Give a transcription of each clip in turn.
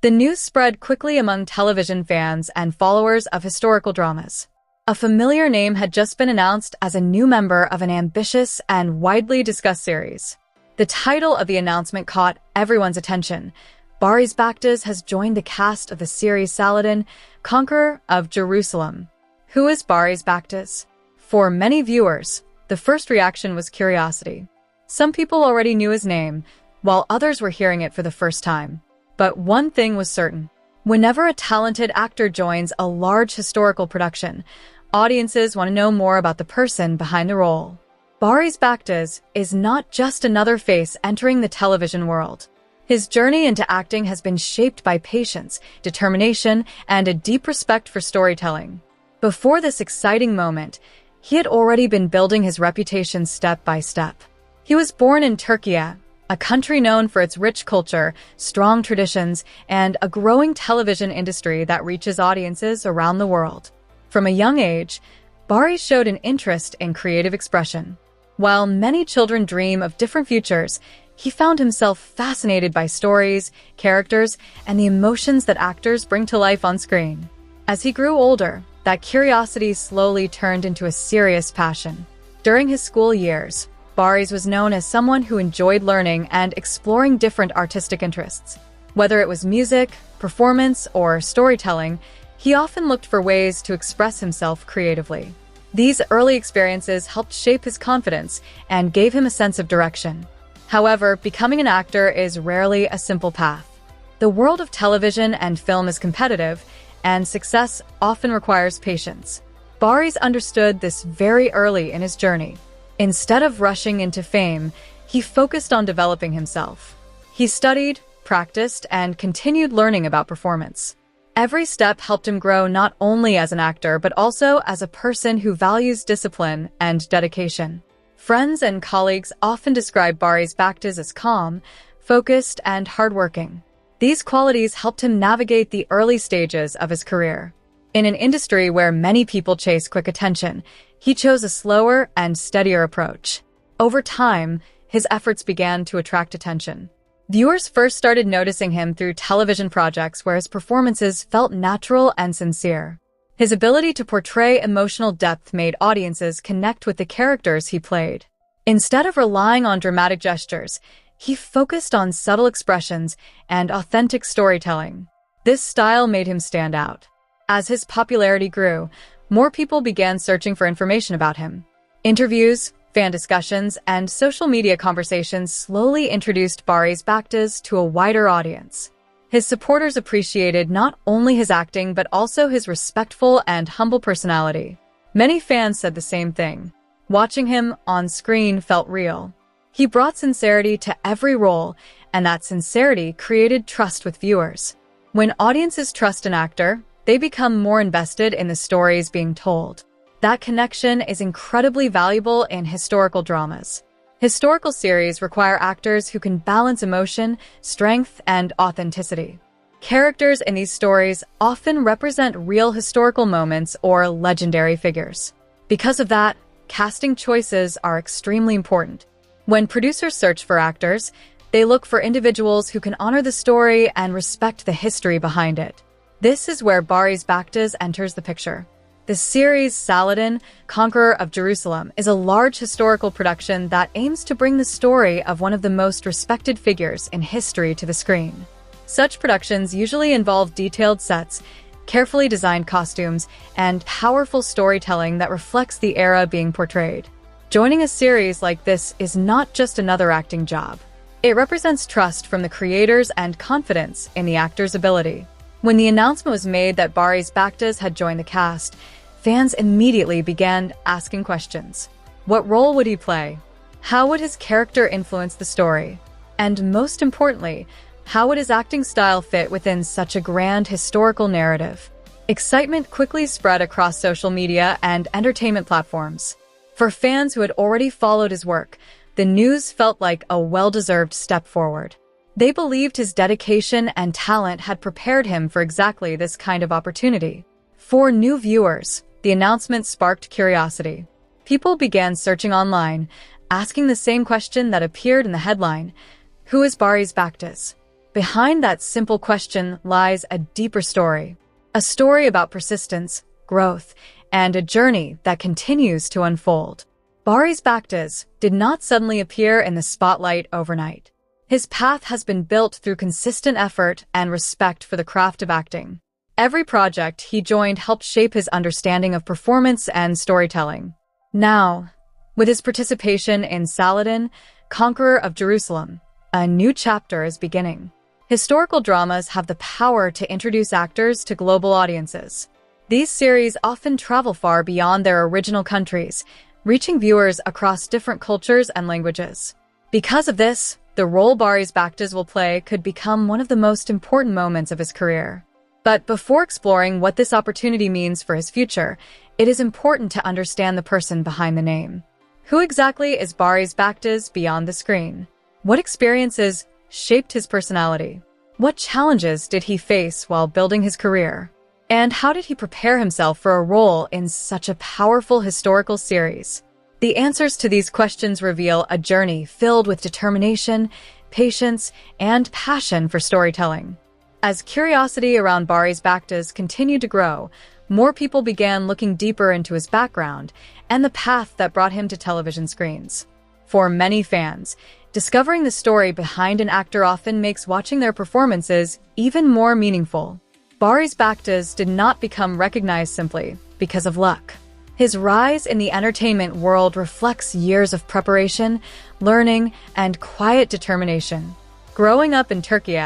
The news spread quickly among television fans and followers of historical dramas. A familiar name had just been announced as a new member of an ambitious and widely discussed series. The title of the announcement caught everyone's attention. Barış Baktaş has joined the cast of the series Saladin, Conqueror of Jerusalem. Who is Barış Baktaş? For many viewers, the first reaction was curiosity. Some people already knew his name, while others were hearing it for the first time. But one thing was certain. Whenever a talented actor joins a large historical production, audiences want to know more about the person behind the role. Barış Baktaş is not just another face entering the television world. His journey into acting has been shaped by patience, determination, and a deep respect for storytelling. Before this exciting moment, he had already been building his reputation step by step. He was born in Turkey, a country known for its rich culture, strong traditions, and a growing television industry that reaches audiences around the world. From a young age, Barış showed an interest in creative expression. While many children dream of different futures, he found himself fascinated by stories, characters, and the emotions that actors bring to life on screen. As he grew older, that curiosity slowly turned into a serious passion. During his school years, Barış was known as someone who enjoyed learning and exploring different artistic interests. Whether it was music, performance, or storytelling, he often looked for ways to express himself creatively. These early experiences helped shape his confidence and gave him a sense of direction. However, becoming an actor is rarely a simple path. The world of television and film is competitive, and success often requires patience. Barış understood this very early in his journey. Instead of rushing into fame, he focused on developing himself. He studied, practiced, and continued learning about performance. Every step helped him grow not only as an actor, but also as a person who values discipline and dedication. Friends and colleagues often describe Barış Baktaş as calm, focused, and hardworking. These qualities helped him navigate the early stages of his career. In an industry where many people chase quick attention, he chose a slower and steadier approach. Over time, his efforts began to attract attention. Viewers first started noticing him through television projects where his performances felt natural and sincere. His ability to portray emotional depth made audiences connect with the characters he played. Instead of relying on dramatic gestures, he focused on subtle expressions and authentic storytelling. This style made him stand out. As his popularity grew, more people began searching for information about him. Interviews, fan discussions, and social media conversations slowly introduced Barış Baktaş to a wider audience. His supporters appreciated not only his acting but also his respectful and humble personality. Many fans said the same thing. Watching him on screen felt real. He brought sincerity to every role, and that sincerity created trust with viewers. When audiences trust an actor, they become more invested in the stories being told. That connection is incredibly valuable in historical dramas. Historical series require actors who can balance emotion, strength, and authenticity. Characters in these stories often represent real historical moments or legendary figures. Because of that, casting choices are extremely important. When producers search for actors, they look for individuals who can honor the story and respect the history behind it. This is where Barış Baktaş enters the picture. The series Saladin, Conqueror of Jerusalem is a large historical production that aims to bring the story of one of the most respected figures in history to the screen. Such productions usually involve detailed sets, carefully designed costumes, and powerful storytelling that reflects the era being portrayed. Joining a series like this is not just another acting job. It represents trust from the creators and confidence in the actor's ability. When the announcement was made that Barış Baktaş had joined the cast, fans immediately began asking questions. What role would he play? How would his character influence the story? And most importantly, how would his acting style fit within such a grand historical narrative? Excitement quickly spread across social media and entertainment platforms. For fans who had already followed his work, the news felt like a well-deserved step forward. They believed his dedication and talent had prepared him for exactly this kind of opportunity. For new viewers, the announcement sparked curiosity. People began searching online, asking the same question that appeared in the headline: who is Barış Baktaş? behind that simple question lies a deeper story. A story about persistence, growth, and a journey that continues to unfold. Barış Baktaş did not suddenly appear in the spotlight overnight. His path has been built through consistent effort and respect for the craft of acting. Every project he joined helped shape his understanding of performance and storytelling. Now, with his participation in Saladin, Conqueror of Jerusalem, a new chapter is beginning. Historical dramas have the power to introduce actors to global audiences. These series often travel far beyond their original countries, reaching viewers across different cultures and languages. Because of this, the role Barış Baktaş will play could become one of the most important moments of his career. But before exploring what this opportunity means for his future, it is important to understand the person behind the name. Who exactly is Barış Baktaş beyond the screen? What experiences shaped his personality? What challenges did he face while building his career? And how did he prepare himself for a role in such a powerful historical series? The answers to these questions reveal a journey filled with determination, patience, and passion for storytelling. As curiosity around Barış Baktaş continued to grow, more people began looking deeper into his background and the path that brought him to television screens. For many fans, discovering the story behind an actor often makes watching their performances even more meaningful. Barış Baktaş did not become recognized simply because of luck. His rise in the entertainment world reflects years of preparation, learning, and quiet determination. Growing up in Turkey,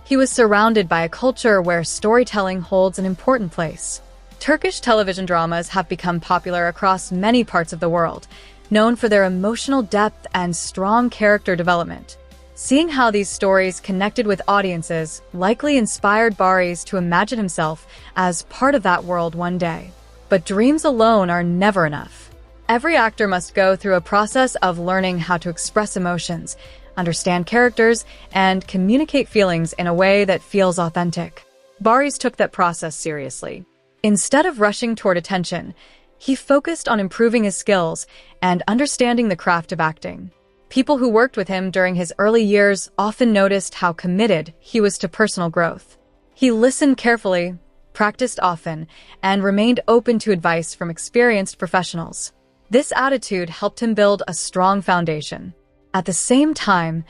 he was surrounded by a culture where storytelling holds an important place. Turkish television dramas have become popular across many parts of the world, known for their emotional depth and strong character development. Seeing how these stories connected with audiences likely inspired Barış to imagine himself as part of that world one day. But dreams alone are never enough. Every actor must go through a process of learning how to express emotions, understand characters, and communicate feelings in a way that feels authentic. Barış took that process seriously. Instead of rushing toward attention, he focused on improving his skills and understanding the craft of acting. People who worked with him during his early years often noticed how committed he was to personal growth. He listened carefully, practiced often, and remained open to advice from experienced professionals. This attitude helped him build a strong foundation. At the same time,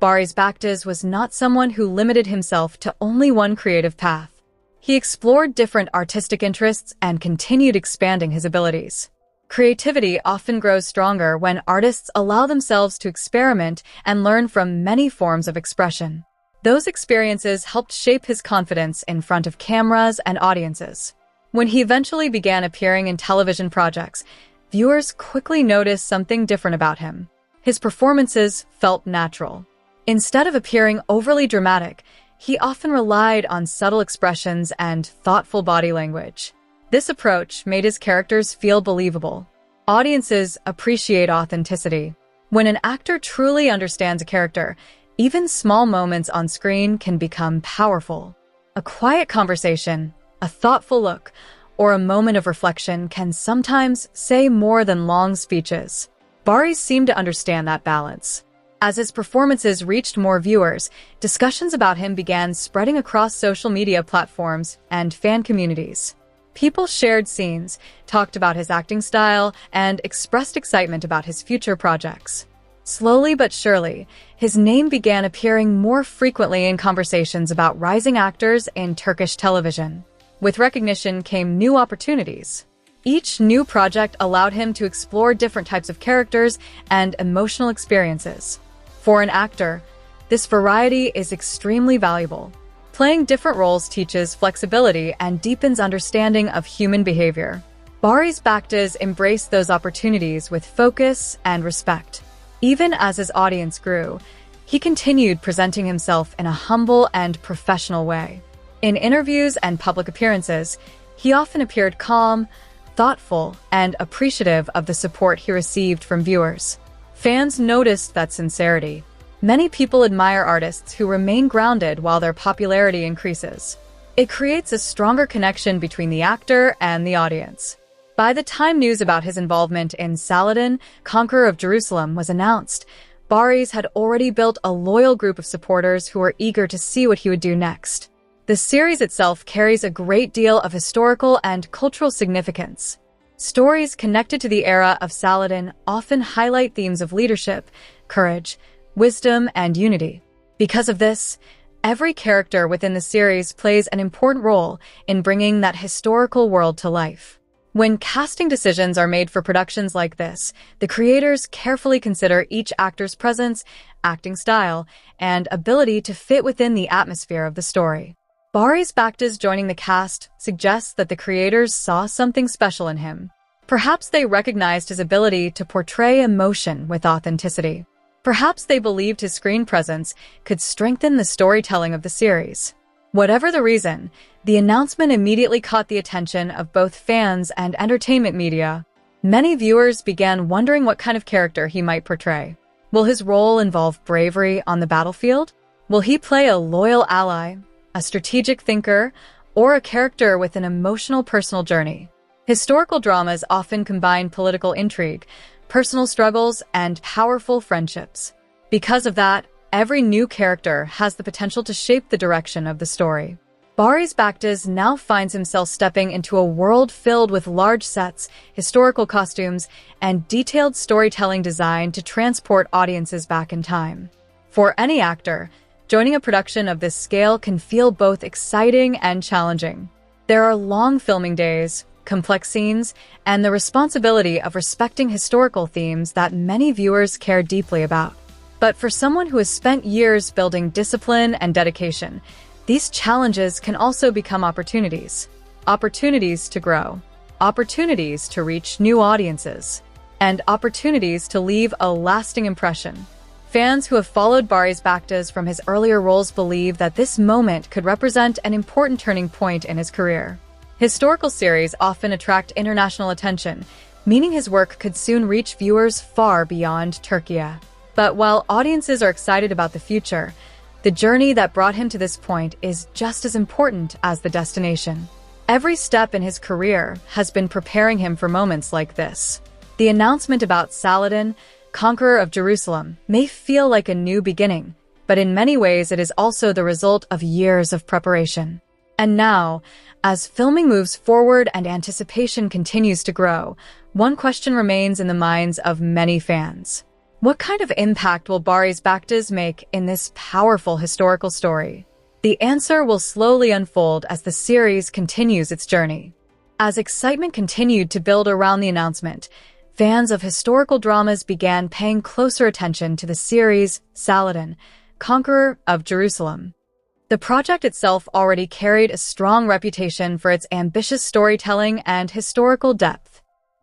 Barış Baktaş was not someone who limited himself to only one creative path. He explored different artistic interests and continued expanding his abilities. Creativity often grows stronger when artists allow themselves to experiment and learn from many forms of expression. Those experiences helped shape his confidence in front of cameras and audiences. When he eventually began appearing in television projects, viewers quickly noticed something different about him. His performances felt natural. Instead of appearing overly dramatic, he often relied on subtle expressions and thoughtful body language. This approach made his characters feel believable. Audiences appreciate authenticity. When an actor truly understands a character, even small moments on screen can become powerful. A quiet conversation, a thoughtful look, or a moment of reflection can sometimes say more than long speeches. Barış seemed to understand that balance. As his performances reached more viewers, discussions about him began spreading across social media platforms and fan communities. People shared scenes, talked about his acting style, and expressed excitement about his future projects. Slowly but surely, his name began appearing more frequently in conversations about rising actors in Turkish television. With recognition came new opportunities. Each new project allowed him to explore different types of characters and emotional experiences. For an actor, this variety is extremely valuable. Playing different roles teaches flexibility and deepens understanding of human behavior. Barış Baktaş embraced those opportunities with focus and respect. Even as his audience grew, he continued presenting himself in a humble and professional way. In interviews and public appearances, he often appeared calm, thoughtful, and appreciative of the support he received from viewers. Fans noticed that sincerity. Many people admire artists who remain grounded while their popularity increases. It creates a stronger connection between the actor and the audience. By the time news about his involvement in Saladin, Conqueror of Jerusalem was announced, Barış had already built a loyal group of supporters who were eager to see what he would do next. The series itself carries a great deal of historical and cultural significance. Stories connected to the era of Saladin often highlight themes of leadership, courage, wisdom, and unity. Because of this, every character within the series plays an important role in bringing that historical world to life. When casting decisions are made for productions like this, the creators carefully consider each actor's presence, acting style, and ability to fit within the atmosphere of the story. Barış Baktaş joining the cast suggests that the creators saw something special in him. Perhaps they recognized his ability to portray emotion with authenticity. Perhaps they believed his screen presence could strengthen the storytelling of the series. Whatever the reason, the announcement immediately caught the attention of both fans and entertainment media. Many viewers began wondering what kind of character he might portray. Will his role involve bravery on the battlefield? Will he play a loyal ally, a strategic thinker, or a character with an emotional personal journey? Historical dramas often combine political intrigue, personal struggles, and powerful friendships. Because of that, every new character has the potential to shape the direction of the story. Barış Baktaş now finds himself stepping into a world filled with large sets, historical costumes, and detailed storytelling designed to transport audiences back in time. For any actor, joining a production of this scale can feel both exciting and challenging. There are long filming days, complex scenes, and the responsibility of respecting historical themes that many viewers care deeply about. But for someone who has spent years building discipline and dedication, these challenges can also become opportunities. Opportunities to grow, opportunities to reach new audiences, and opportunities to leave a lasting impression. Fans who have followed Barış Baktaş from his earlier roles believe that this moment could represent an important turning point in his career. Historical series often attract international attention, meaning his work could soon reach viewers far beyond Turkey. But while audiences are excited about the future, the journey that brought him to this point is just as important as the destination. Every step in his career has been preparing him for moments like this. The announcement about Saladin, Conqueror of Jerusalem, may feel like a new beginning, but in many ways it is also the result of years of preparation. And now, as filming moves forward and anticipation continues to grow, one question remains in the minds of many fans. What kind of impact will Barış Baktaş make in this powerful historical story? The answer will slowly unfold as the series continues its journey. As excitement continued to build around the announcement, fans of historical dramas began paying closer attention to the series Saladin, Conqueror of Jerusalem. The project itself already carried a strong reputation for its ambitious storytelling and historical depth.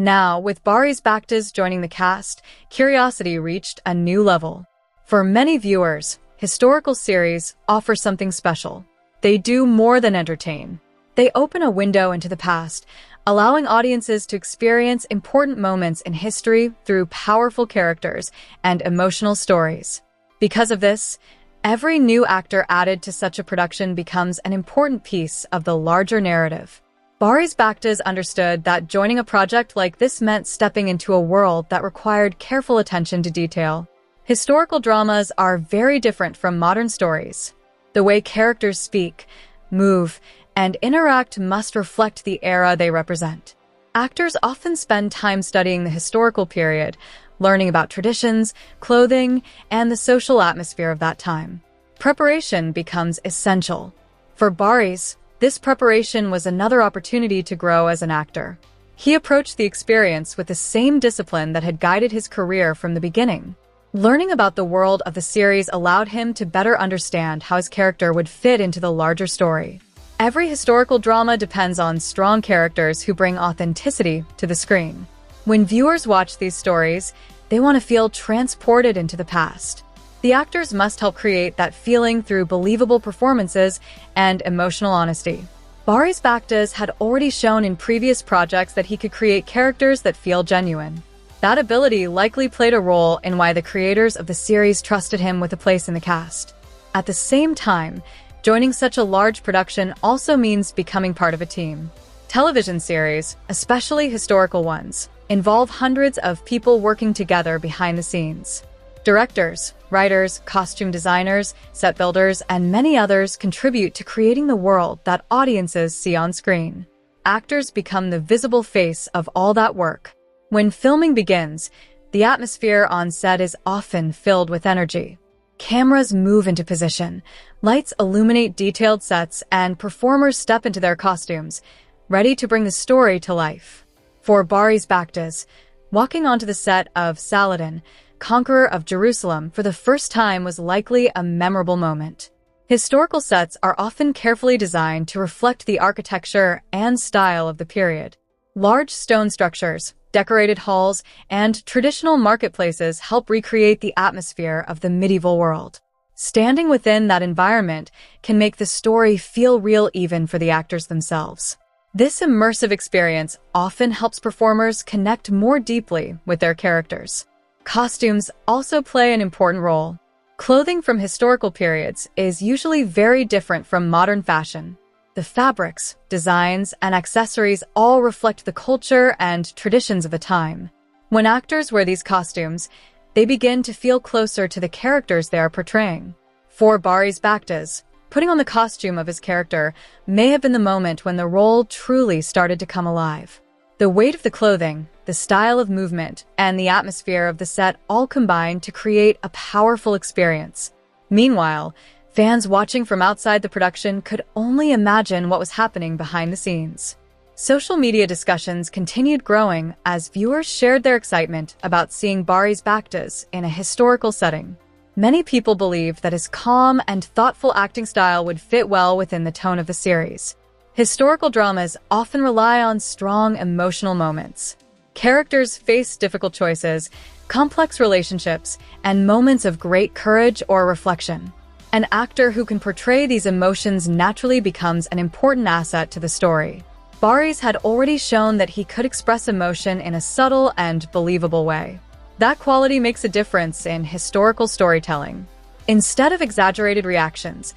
Now, with Barış Baktaş joining the cast, curiosity reached a new level. For many viewers, historical series offer something special. They do more than entertain. They open a window into the past, allowing audiences to experience important moments in history through powerful characters and emotional stories. Because of this, every new actor added to such a production becomes an important piece of the larger narrative. Barış Baktaş understood that joining a project like this meant stepping into a world that required careful attention to detail. Historical dramas are very different from modern stories. The way characters speak, move, and interact must reflect the era they represent. Actors often spend time studying the historical period, learning about traditions, clothing, and the social atmosphere of that time. Preparation becomes essential. For Barış, this preparation was another opportunity to grow as an actor. He approached the experience with the same discipline that had guided his career from the beginning. Learning about the world of the series allowed him to better understand how his character would fit into the larger story. Every historical drama depends on strong characters who bring authenticity to the screen. When viewers watch these stories, they want to feel transported into the past. The actors must help create that feeling through believable performances and emotional honesty. Barış Baktaş had already shown in previous projects that he could create characters that feel genuine. That ability likely played a role in why the creators of the series trusted him with a place in the cast. At the same time, joining such a large production also means becoming part of a team. Television series, especially historical ones, involve hundreds of people working together behind the scenes. Directors, writers, costume designers, set builders, and many others contribute to creating the world that audiences see on screen. Actors become the visible face of all that work. When filming begins, the atmosphere on set is often filled with energy. Cameras move into position, lights illuminate detailed sets, and performers step into their costumes, ready to bring the story to life. For Barış Baktaş, walking onto the set of Saladin, Conqueror of Jerusalem for the first time was likely a memorable moment. Historical sets are often carefully designed to reflect the architecture and style of the period. Large stone structures, decorated halls, and traditional marketplaces help recreate the atmosphere of the medieval world. Standing within that environment can make the story feel real even for the actors themselves. This immersive experience often helps performers connect more deeply with their characters. Costumes also play an important role. Clothing from historical periods is usually very different from modern fashion. The fabrics, designs, and accessories all reflect the culture and traditions of the time. When actors wear these costumes, they begin to feel closer to the characters they are portraying. For Barış Baktaş, putting on the costume of his character may have been the moment when the role truly started to come alive. The weight of the clothing, the style of movement, and the atmosphere of the set all combine to create a powerful experience. Meanwhile, fans watching from outside the production could only imagine what was happening behind the scenes. Social media discussions continued growing as viewers shared their excitement about seeing Barış Baktaş in a historical setting. Many people believed that his calm and thoughtful acting style would fit well within the tone of the series. Historical dramas often rely on strong emotional moments. Characters face difficult choices, complex relationships, and moments of great courage or reflection. An actor who can portray these emotions naturally becomes an important asset to the story. Barış had already shown that he could express emotion in a subtle and believable way. That quality makes a difference in historical storytelling. Instead of exaggerated reactions,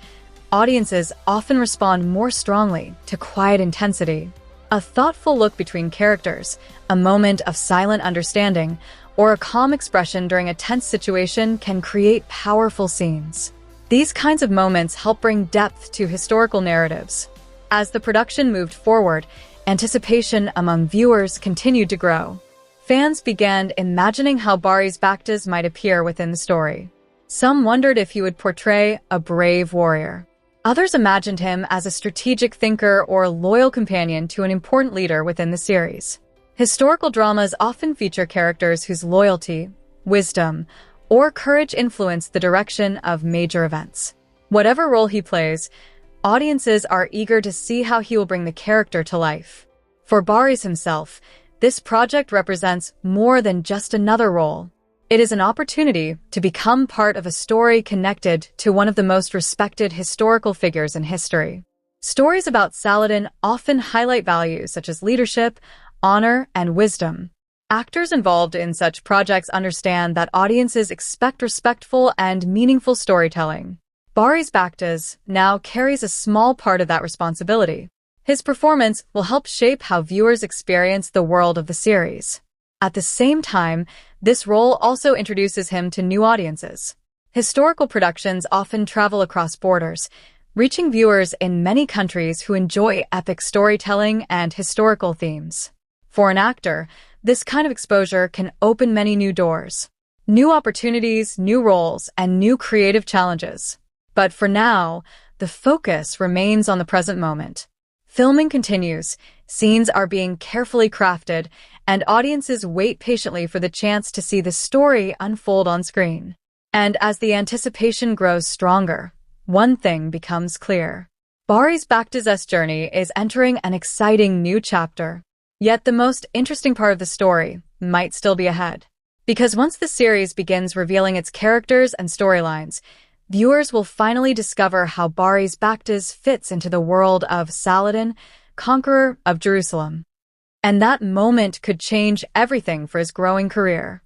audiences often respond more strongly to quiet intensity. A thoughtful look between characters, a moment of silent understanding, or a calm expression during a tense situation can create powerful scenes. These kinds of moments help bring depth to historical narratives. As the production moved forward, anticipation among viewers continued to grow. Fans began imagining how Barış Baktaş might appear within the story. Some wondered if he would portray a brave warrior. Others imagined him as a strategic thinker or loyal companion to an important leader within the series. Historical dramas often feature characters whose loyalty, wisdom, or courage influence the direction of major events. Whatever role he plays, audiences are eager to see how he will bring the character to life. For Barış himself, this project represents more than just another role. It is an opportunity to become part of a story connected to one of the most respected historical figures in history. Stories about Saladin often highlight values such as leadership, honor, and wisdom. Actors involved in such projects understand that audiences expect respectful and meaningful storytelling. Barış Baktaş now carries a small part of that responsibility. His performance will help shape how viewers experience the world of the series. At the same time, this role also introduces him to new audiences. Historical productions often travel across borders, reaching viewers in many countries who enjoy epic storytelling and historical themes. For an actor, this kind of exposure can open many new doors. New opportunities, new roles, and new creative challenges. But for now, the focus remains on the present moment. Filming continues, scenes are being carefully crafted, and audiences wait patiently for the chance to see the story unfold on screen. And as the anticipation grows stronger, one thing becomes clear. Barış Baktaş's journey is entering an exciting new chapter. Yet the most interesting part of the story might still be ahead. Because once the series begins revealing its characters and storylines, viewers will finally discover how Barış Baktaş fits into the world of Saladin, Conqueror of Jerusalem. And that moment could change everything for his growing career.